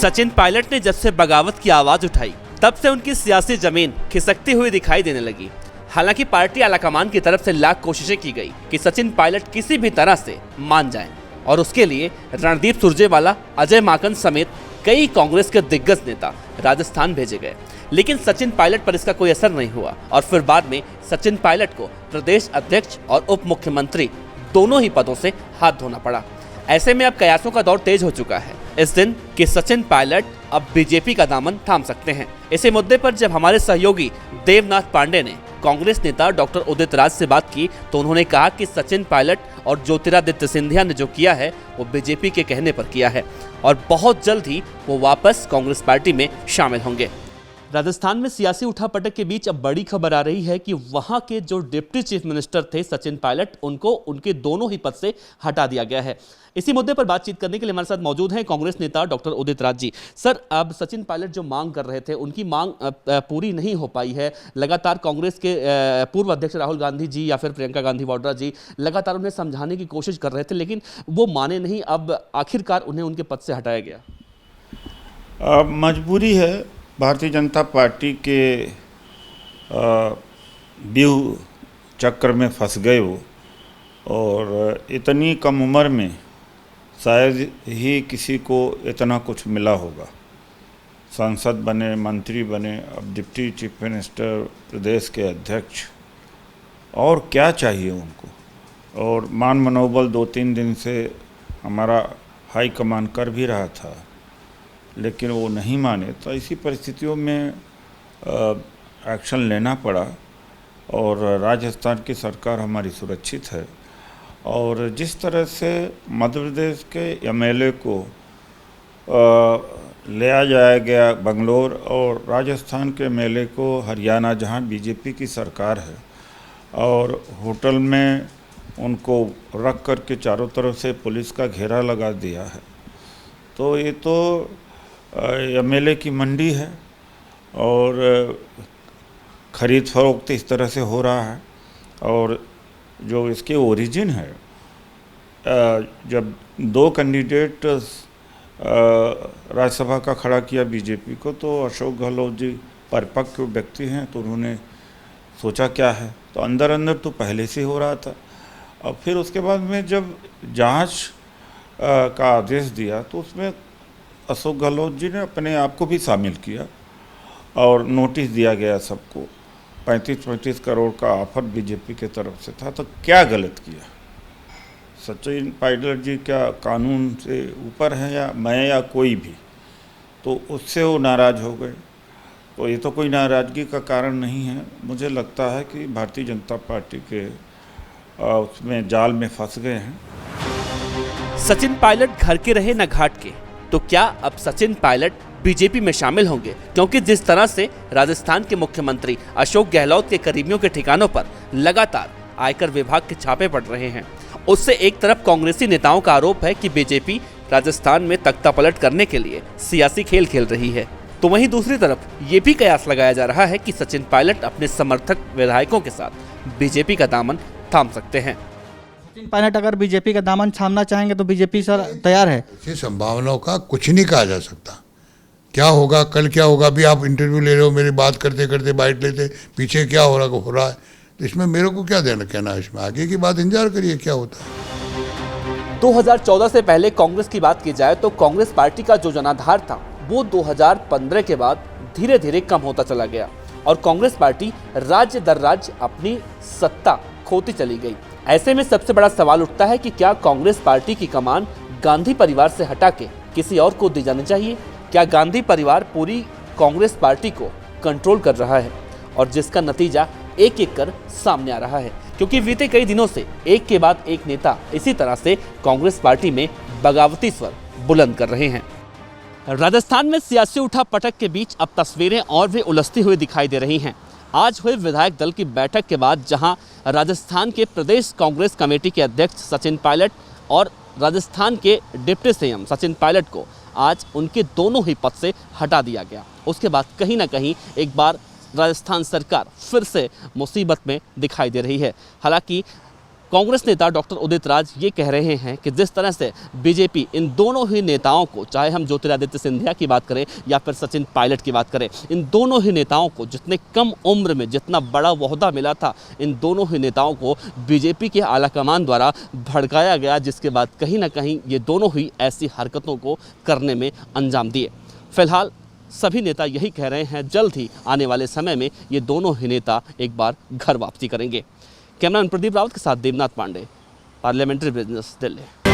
सचिन पायलट ने जब से बगावत की आवाज उठाई तब से उनकी सियासी जमीन खिसकती हुई दिखाई देने लगी। हालांकि पार्टी आलाकमान की तरफ से लाख कोशिशें की गई कि सचिन पायलट किसी भी तरह से मान जाएं और उसके लिए रणदीप सुरजेवाला, अजय माकन समेत कई कांग्रेस के दिग्गज नेता राजस्थान भेजे गए, लेकिन सचिन पायलट पर इसका कोई असर नहीं हुआ और फिर बाद में सचिन पायलट को प्रदेश अध्यक्ष और उप मुख्यमंत्री दोनों ही पदों से हाथ धोना पड़ा। ऐसे में अब कयासों का दौर तेज हो चुका है इस दिन कि सचिन पायलट अब बीजेपी का दामन थाम सकते हैं। इसी मुद्दे पर जब हमारे सहयोगी देवनाथ पांडे ने कांग्रेस नेता डॉक्टर उदित राज से बात की तो उन्होंने कहा कि सचिन पायलट और ज्योतिरादित्य सिंधिया ने जो किया है वो बीजेपी के कहने पर किया है और बहुत जल्द ही वो वापस कांग्रेस पार्टी में शामिल होंगे। राजस्थान में सियासी उठापटक के बीच अब बड़ी खबर आ रही है कि वहां के जो डिप्टी चीफ मिनिस्टर थे सचिन पायलट, उनको उनके दोनों ही पद से हटा दिया गया है। इसी मुद्दे पर बातचीत करने के लिए हमारे साथ मौजूद हैं कांग्रेस नेता डॉक्टर उदित राज जी। सर, अब सचिन पायलट जो मांग कर रहे थे उनकी मांग पूरी नहीं हो पाई है। लगातार कांग्रेस के पूर्व अध्यक्ष राहुल गांधी जी या फिर प्रियंका गांधी वाड्रा जी लगातार उन्हें समझाने की कोशिश कर रहे थे, लेकिन वो माने नहीं। अब आखिरकार उन्हें उनके पद से हटाया गया। मजबूरी है, भारतीय जनता पार्टी के व्यूह चक्र में फंस गए वो, और इतनी कम उम्र में शायद ही किसी को इतना कुछ मिला होगा। सांसद बने, मंत्री बने, अब डिप्टी चीफ मिनिस्टर, प्रदेश के अध्यक्ष, और क्या चाहिए उनको। और मान मनोबल 2-3 दिन से हमारा हाई कमान कर भी रहा था, लेकिन वो नहीं माने। तो ऐसी परिस्थितियों में एक्शन लेना पड़ा और राजस्थान की सरकार हमारी सुरक्षित है। और जिस तरह से मध्य प्रदेश के एमएलए को ले जाया गया बंगलोर और राजस्थान के एमएलए को हरियाणा, जहां बीजेपी की सरकार है, और होटल में उनको रख कर के चारों तरफ से पुलिस का घेरा लगा दिया है, तो ये तो एमएलए की मंडी है और ख़रीद फरोख्त इस तरह से हो रहा है। और जो इसके ओरिजिन है, जब 2 कैंडिडेट राज्यसभा का खड़ा किया बीजेपी को, तो अशोक गहलोत जी परिपक्व व्यक्ति हैं, तो उन्होंने सोचा क्या है, तो अंदर अंदर तो पहले से हो रहा था। और फिर उसके बाद में जब जांच का आदेश दिया तो उसमें अशोक गहलोत जी ने अपने आप को भी शामिल किया और नोटिस दिया गया सबको। 35-35 करोड़ का ऑफर बीजेपी के तरफ से था। तो क्या गलत किया सचिन पायलट जी? क्या कानून से ऊपर है या मैं या कोई भी? तो उससे वो नाराज़ हो गए। तो ये तो कोई नाराज़गी का कारण नहीं है। मुझे लगता है कि भारतीय जनता पार्टी के उसमें जाल में फंस गए हैं। सचिन पायलट घर के रहे न घाट के, तो क्या अब सचिन पायलट बीजेपी में शामिल होंगे? क्योंकि जिस तरह से राजस्थान के मुख्यमंत्री अशोक गहलोत के करीबियों के ठिकानों पर लगातार आयकर विभाग के छापे पड़ रहे हैं, उससे एक तरफ कांग्रेसी नेताओं का आरोप है कि बीजेपी राजस्थान में तख्ता पलट करने के लिए सियासी खेल खेल रही है, तो वहीं दूसरी तरफ ये भी कयास लगाया जा रहा है कि सचिन पायलट अपने समर्थक विधायकों के साथ बीजेपी का दामन थाम सकते हैं। सचिन पायलट अगर बीजेपी का दामन थामना चाहेंगे तो बीजेपी सर तैयार है। ऐसी संभावनाओं का कुछ नहीं कहा जा सकता। क्या होगा, कल क्या होगा, अभी आप इंटरव्यू ले रहे हो, मेरी बात करते करते बाइट लेते, पीछे क्या हो रहा है, तो इसमें मेरे को क्या देना कहना है। इसमें आगे की बात इंतजार करिए क्या होता है। 2014 से पहले कांग्रेस की बात की जाए तो कांग्रेस पार्टी का जो जनाधार था वो 2015 के बाद धीरे धीरे कम होता चला गया और कांग्रेस पार्टी राज्य दर राज्य अपनी सत्ता खोती चली गई। ऐसे में सबसे बड़ा सवाल उठता है कि क्या कांग्रेस पार्टी की कमान गांधी परिवार से हटा के किसी और को दी जानी चाहिए? क्या गांधी परिवार पूरी कांग्रेस पार्टी को कंट्रोल कर रहा है? और जिसका नतीजा एक एक कर सामने आ रहा है, क्योंकि बीते कई दिनों से एक के बाद एक नेता इसी तरह से कांग्रेस पार्टी में बगावती स्वर बुलंद कर रहे हैं। राजस्थान में सियासी उठापटक के बीच अब तस्वीरें और भी उलझती हुई दिखाई दे रही हैं। आज हुए विधायक दल की बैठक के बाद जहां राजस्थान के प्रदेश कांग्रेस कमेटी के अध्यक्ष सचिन पायलट और राजस्थान के डिप्टी सीएम सचिन पायलट को आज उनके दोनों ही पद से हटा दिया गया, उसके बाद कहीं ना कहीं एक बार राजस्थान सरकार फिर से मुसीबत में दिखाई दे रही है। हालांकि कांग्रेस नेता डॉक्टर उदित राज ये कह रहे हैं कि जिस तरह से बीजेपी इन दोनों ही नेताओं को, चाहे हम ज्योतिरादित्य सिंधिया की बात करें या फिर सचिन पायलट की बात करें, इन दोनों ही नेताओं को जितने कम उम्र में जितना बड़ा ओहदा मिला था, इन दोनों ही नेताओं को बीजेपी के आलाकमान द्वारा भड़काया गया, जिसके बाद कहीं ना कहीं ये दोनों ही ऐसी हरकतों को करने में अंजाम दिए। फिलहाल सभी नेता यही कह रहे हैं, जल्द ही आने वाले समय में ये दोनों ही नेता एक बार घर वापसी करेंगे। कैमरामैन प्रदीप रावत के साथ देवनाथ पांडे, पार्लियामेंट्री बिजनेस, दिल्ली।